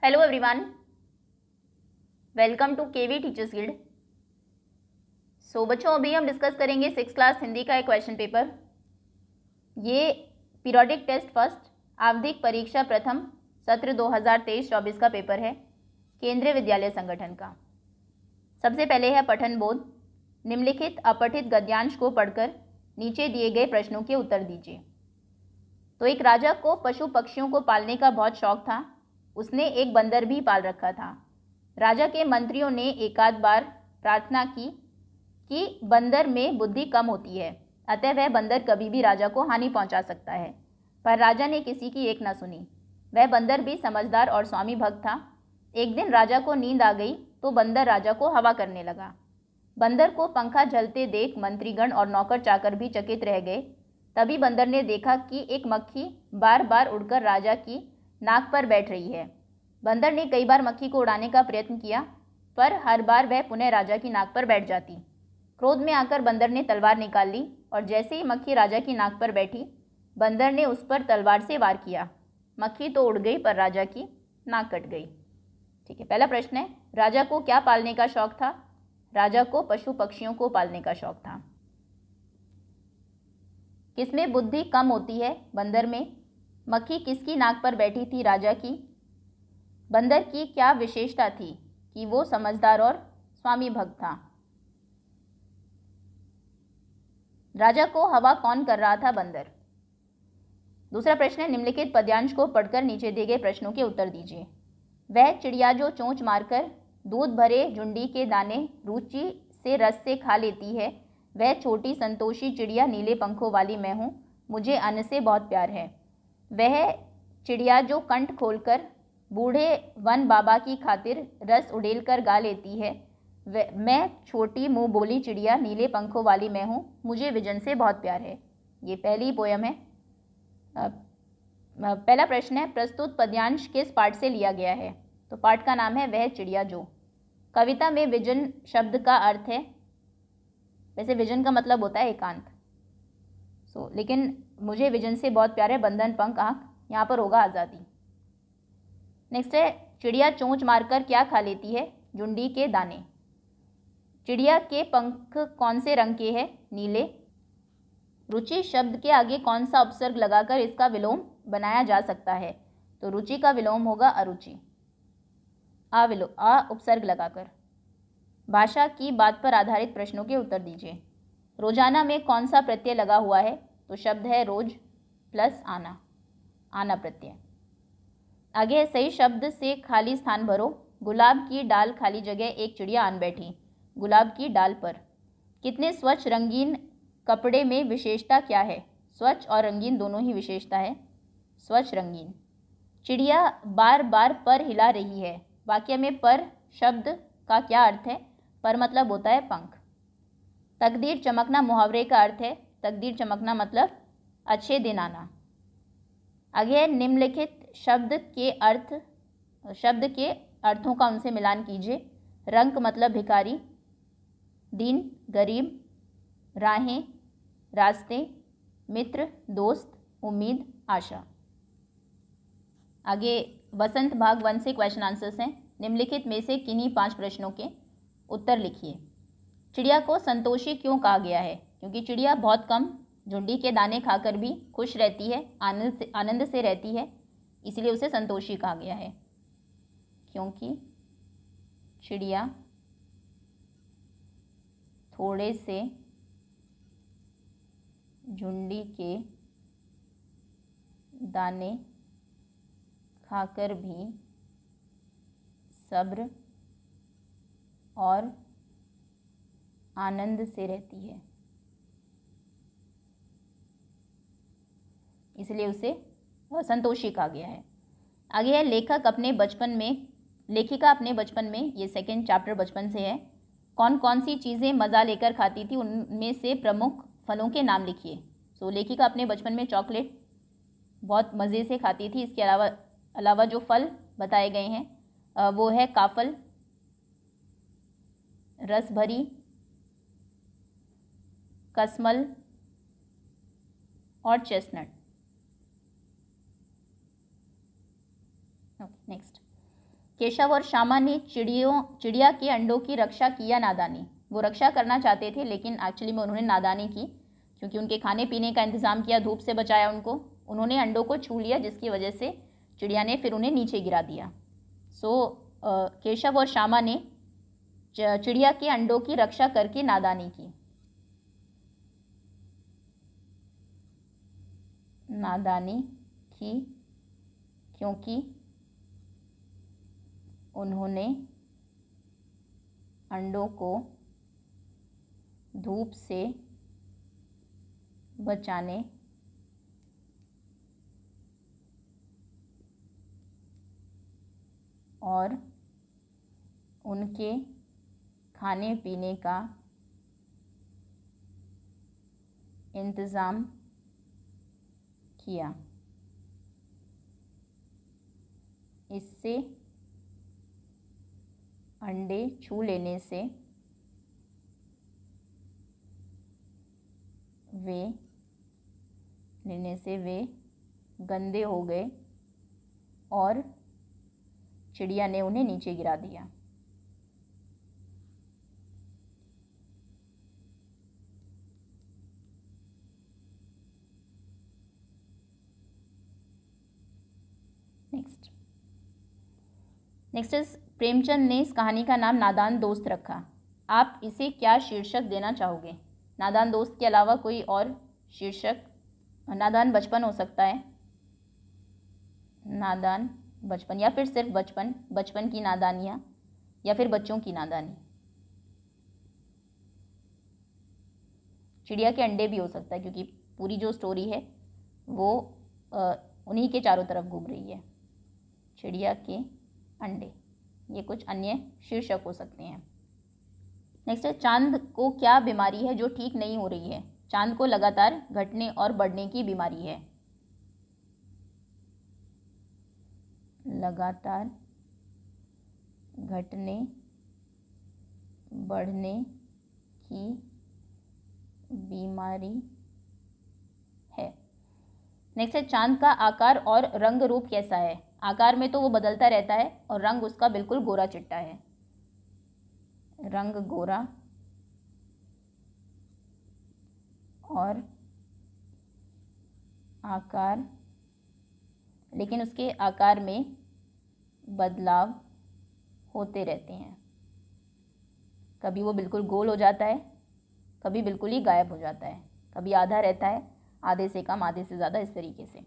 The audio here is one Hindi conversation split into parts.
Hello everyone, welcome to KV teachers guild. बच्चों, अभी हम डिस्कस करेंगे 6th क्लास हिंदी का एक क्वेश्चन पेपर। ये पीरियोडिक टेस्ट फर्स्ट आवधिक परीक्षा प्रथम सत्र 2023-24 का पेपर है, केंद्रीय विद्यालय संगठन का। सबसे पहले है पठन बोध। निम्नलिखित अपठित गद्यांश को पढ़कर नीचे दिए गए प्रश्नों के उत्तर दीजिए। तो एक राजा को पशु पक्षियों को पालने का बहुत शौक था। उसने एक बंदर भी पाल रखा था। राजा के मंत्रियों ने एकाध बार प्रार्थना की कि बंदर में बुद्धि कम होती है, अतः वह बंदर कभी भी राजा को हानि पहुंचा सकता है। पर राजा ने किसी की एक न सुनी। वह बंदर भी समझदार और स्वामी भक्त था। एक दिन राजा को नींद आ गई तो बंदर राजा को हवा करने लगा। बंदर को पंखा झलते देख मंत्रीगण और नौकर चाकर भी चकित रह गए। तभी बंदर ने देखा कि एक मक्खी बार बार उड़कर राजा की नाक पर बैठ रही है। बंदर ने कई बार मक्खी को उड़ाने का प्रयत्न किया, पर हर बार वह पुनः राजा की नाक पर बैठ जाती। क्रोध में आकर बंदर ने तलवार निकाल ली और जैसे ही मक्खी राजा की नाक पर बैठी, बंदर ने उस पर तलवार से वार किया। मक्खी तो उड़ गई पर राजा की नाक कट गई। ठीक है, पहला प्रश्न है, राजा को क्या पालने का शौक था? राजा को पशु पक्षियों को पालने का शौक था। किसमें बुद्धि कम होती है? बंदर में। मक्खी किसकी नाक पर बैठी थी? राजा की। बंदर की क्या विशेषता थी? कि वो समझदार और स्वामी भक्त था। राजा को हवा कौन कर रहा था? बंदर। दूसरा प्रश्न है, निम्नलिखित पद्यांश को पढ़कर नीचे दिए गए प्रश्नों के उत्तर दीजिए। वह चिड़िया जो चोंच मारकर दूध भरे झुंडी के दाने रुचि से रस से खा लेती है, वह छोटी संतोषी चिड़िया नीले पंखों वाली मैं हूँ, मुझे अन्न से बहुत प्यार है। वह चिड़िया जो कंठ खोलकर बूढ़े वन बाबा की खातिर रस उड़ेल कर गा लेती है, मैं छोटी मुँह बोली चिड़िया नीले पंखों वाली मैं हूँ, मुझे विजन से बहुत प्यार है। ये पहली पोयम है। पहला प्रश्न है, प्रस्तुत पद्यांश किस पाठ से लिया गया है? तो पाठ का नाम है वह चिड़िया जो। कविता में विजन शब्द का अर्थ है, वैसे विजन का मतलब होता है एकांत। लेकिन मुझे विजन से बहुत प्यार है, बंधन पंख आँख, यहाँ पर होगा आज़ादी। नेक्स्ट है, चिड़िया चोंच मारकर क्या खा लेती है? झुंडी के दाने। चिड़िया के पंख कौन से रंग के हैं? नीले। रुचि शब्द के आगे कौन सा उपसर्ग लगाकर इसका विलोम बनाया जा सकता है? तो रुचि का विलोम होगा अरुचि। आ उपसर्ग लगाकर। भाषा की बात पर आधारित प्रश्नों के उत्तर दीजिए। रोजाना में कौन सा प्रत्यय लगा हुआ है? तो शब्द है रोज प्लस आना, आना प्रत्यय। आगे है, सही शब्द से खाली स्थान भरो। गुलाब की डाल खाली जगह एक चिड़िया आन बैठी। गुलाब की डाल पर। कितने स्वच्छ रंगीन कपड़े में विशेषता क्या है? स्वच्छ और रंगीन दोनों ही विशेषता है, स्वच्छ रंगीन। चिड़िया बार बार पर हिला रही है। वाक्य में पर शब्द का क्या अर्थ है? पर मतलब होता है पंख। तकदीर चमकना मुहावरे का अर्थ है। तकदीर चमकना मतलब अच्छे दिन आना। आगे है, निम्नलिखित शब्द के अर्थों का उनसे मिलान कीजिए। रंक मतलब भिखारी, दीन गरीब, राहें रास्ते, मित्र दोस्त, उम्मीद आशा। आगे वसंत भाग 1 से क्वेश्चन आंसर्स हैं। निम्नलिखित में से किन्हीं 5 प्रश्नों के उत्तर लिखिए। चिड़िया को संतोषी क्यों कहा गया है? क्योंकि चिड़िया बहुत कम झुंडी के दाने खाकर भी खुश रहती है, आनंद से रहती है, इसलिए उसे संतोषी कहा गया है। क्योंकि चिड़िया थोड़े से झुंडी के दाने खाकर भी सब्र और आनंद से रहती है, इसलिए उसे संतोषी कहा गया है। आगे है, लेखिका अपने बचपन में, ये सेकंड चैप्टर बचपन से है, कौन कौन सी चीज़ें मज़ा लेकर खाती थी, उनमें से प्रमुख फलों के नाम लिखिए। लेखिका अपने बचपन में चॉकलेट बहुत मज़े से खाती थी। इसके अलावा जो फल बताए गए हैं वो है काफल, रसभरी, कसमल और चेस्टनट। नेक्स्ट, केशव और श्यामा ने चिड़िया के अंडों की रक्षा की या नादानी। वो रक्षा करना चाहते थे लेकिन एक्चुअली में उन्होंने नादानी की, क्योंकि उनके खाने पीने का इंतज़ाम किया, धूप से बचाया उनको। उन्होंने अंडों को छू लिया जिसकी वजह से चिड़िया ने फिर उन्हें नीचे गिरा दिया। केशव और श्यामा ने चिड़िया के अंडों की रक्षा करके नादानी की। नादानी की क्योंकि उन्होंने अंडों को धूप से बचाने और उनके खाने पीने का इंतज़ाम किया। इससे अंडे छू लेने से वे गंदे हो गए और चिड़िया ने उन्हें नीचे गिरा दिया। नेक्स्ट इज प्रेमचंद ने इस कहानी का नाम नादान दोस्त रखा। आप इसे क्या शीर्षक देना चाहोगे? नादान दोस्त के अलावा कोई और शीर्षक? नादान बचपन हो सकता है, नादान बचपन, या फिर सिर्फ बचपन, बचपन की नादानियाँ, या फिर बच्चों की नादानी। चिड़िया के अंडे भी हो सकता है, क्योंकि पूरी जो स्टोरी है वो उन्हीं के चारों तरफ घूम रही है। चिड़िया के अंडे, ये कुछ अन्य शीर्षक हो सकते हैं। नेक्स्ट है, चांद को क्या बीमारी है जो ठीक नहीं हो रही है? चांद को लगातार घटने और बढ़ने की बीमारी है। लगातार घटने बढ़ने की बीमारी है। नेक्स्ट है, चांद का आकार और रंग रूप कैसा है? आकार में तो वो बदलता रहता है और रंग उसका बिल्कुल गोरा चिट्टा है। रंग गोरा और आकार, लेकिन उसके आकार में बदलाव होते रहते हैं। कभी वो बिल्कुल गोल हो जाता है, कभी बिल्कुल ही गायब हो जाता है, कभी आधा रहता है, आधे से कम, आधे से ज़्यादा, इस तरीके से।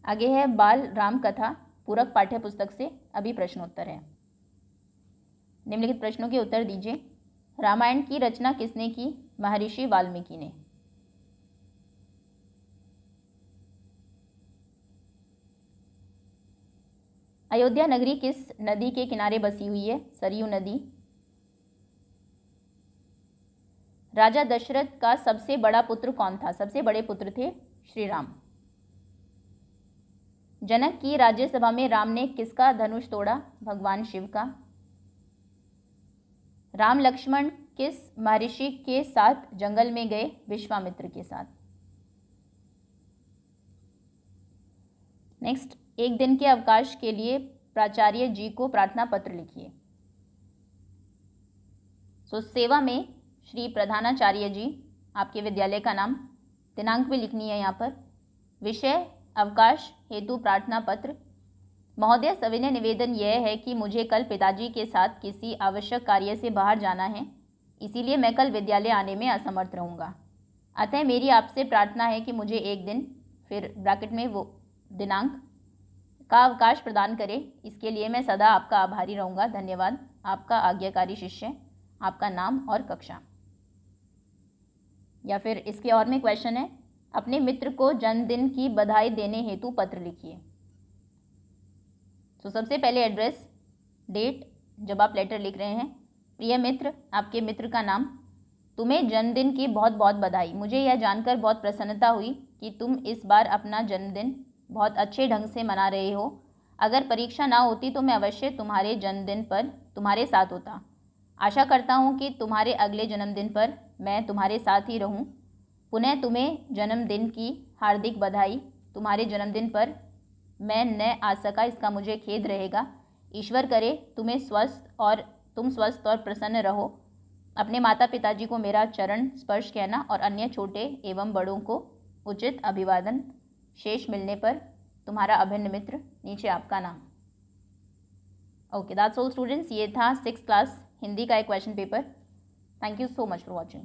आगे है बाल राम कथा, पूरक पाठ्य पुस्तक से अभी प्रश्नोत्तर है। निम्नलिखित प्रश्नों के उत्तर दीजिए। रामायण की रचना किसने की? महर्षि वाल्मीकि ने। अयोध्या नगरी किस नदी के किनारे बसी हुई है? सरयू नदी। राजा दशरथ का सबसे बड़ा पुत्र कौन था? सबसे बड़े पुत्र थे श्री राम। जनक की राज्यसभा में राम ने किसका धनुष तोड़ा? भगवान शिव का। राम लक्ष्मण किस महर्षि के साथ जंगल में गए? विश्वामित्र के साथ। नेक्स्ट, एक दिन के अवकाश के लिए प्राचार्य जी को प्रार्थना पत्र लिखिए। सेवा में श्री प्रधानाचार्य जी, आपके विद्यालय का नाम, दिनांक भी लिखनी है यहाँ पर। विषय अवकाश हेतु प्रार्थना पत्र। महोदय, सविनय निवेदन यह है कि मुझे कल पिताजी के साथ किसी आवश्यक कार्य से बाहर जाना है, इसीलिए मैं कल विद्यालय आने में असमर्थ रहूँगा। अतः मेरी आपसे प्रार्थना है कि मुझे एक दिन, फिर ब्रैकेट में वो दिनांक, का अवकाश प्रदान करें। इसके लिए मैं सदा आपका आभारी रहूँगा। धन्यवाद। आपका आज्ञाकारी शिष्य। आपका नाम और कक्षा। या फिर इसके और में क्वेश्चन है, अपने मित्र को जन्मदिन की बधाई देने हेतु पत्र लिखिए। सबसे पहले एड्रेस, डेट जब आप लेटर लिख रहे हैं, प्रिय मित्र, आपके मित्र का नाम, तुम्हें जन्मदिन की बहुत बहुत बधाई। मुझे यह जानकर बहुत प्रसन्नता हुई कि तुम इस बार अपना जन्मदिन बहुत अच्छे ढंग से मना रहे हो। अगर परीक्षा ना होती तो मैं अवश्य तुम्हारे जन्मदिन पर तुम्हारे साथ होता। आशा करता हूँ कि तुम्हारे अगले जन्मदिन पर मैं तुम्हारे साथ ही रहूँ। पुनः तुम्हें जन्मदिन की हार्दिक बधाई। तुम्हारे जन्मदिन पर मैं न आ सका, इसका मुझे खेद रहेगा, ईश्वर करे तुम स्वस्थ और प्रसन्न रहो। अपने माता पिताजी को मेरा चरण स्पर्श कहना और अन्य छोटे एवं बड़ों को उचित अभिवादन। शेष मिलने पर तुम्हारा अभिन्न मित्र, नीचे आपका नाम। Okay, that's all students. ये था 6th क्लास हिंदी का एक question paper. Thank you so much for watching.